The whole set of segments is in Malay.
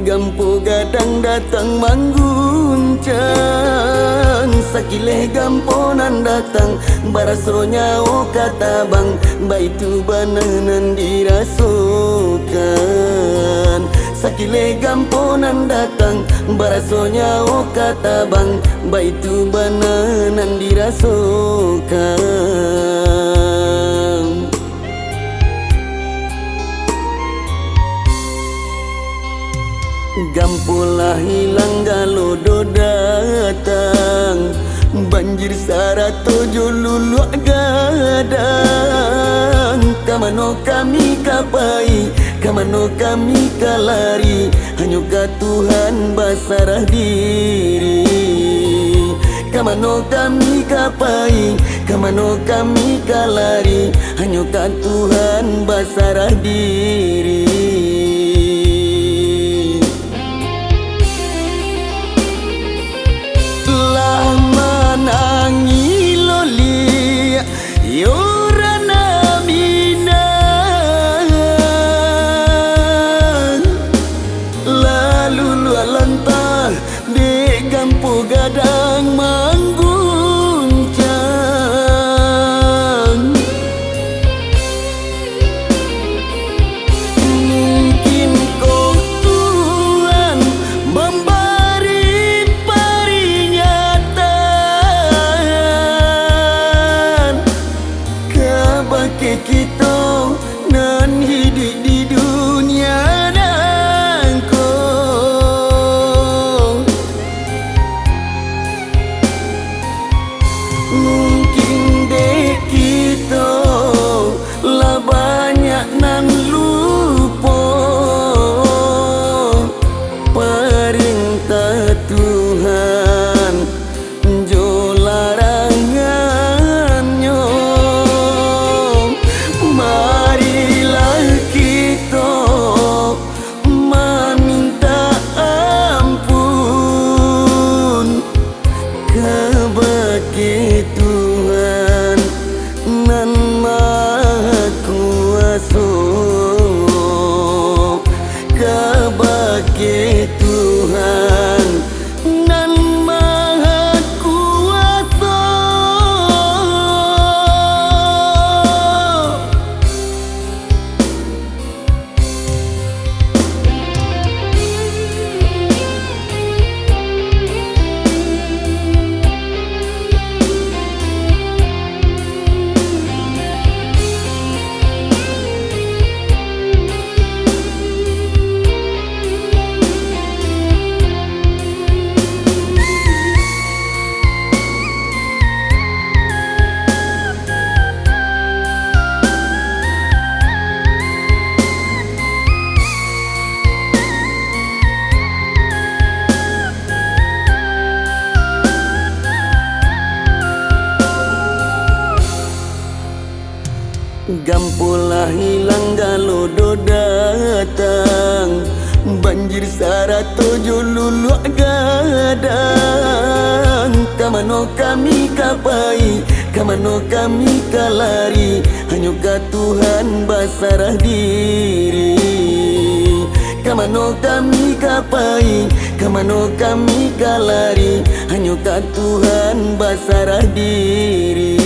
Gampo gadang datang mangguncang, sakile gamponan datang barasonya o kata bang, baitu bananan dirasokan. Sakile gamponan datang barasonya o kata bang, baitu bananan dirasokan. Gampolah hilang galodo datang, banjir sarato jolulu gadang. Kamano kami kapai, kamano kami kalari, hanya ka Tuhan basarah diri. Kamano kami kapai, kamano kami kalari, hanya ka Tuhan basarah diri. Gampo gadang mangguncang, mungkin kau Tuhan memberi peringatan kabake kita nan hidup di dunia. Mungkin dek kita lah banyak nan lupa perintah Tuhan jo larangannya. Marilah kita meminta ampun kabake Tuhan nan Maha Kuasa, kabake Tuhan nan Maha Kuasa. Gampolah hilang galodo datang, banjir sarato jolulu gadang. Kamano kami kapai, kamano kami kalari, hanya ka Tuhan basarah diri. Kamano kami kapai, kamano kami kalari, hanya ka Tuhan basarah diri.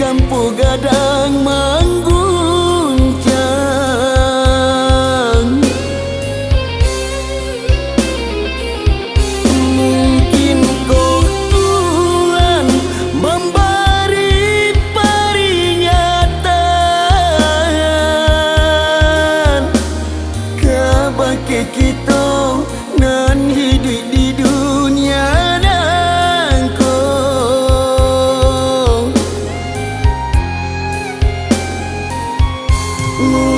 Gampo gadang mangguncang, mungkin kau Tuhan memberi peringatan kabake kita nan hidup di dunia. Ooh.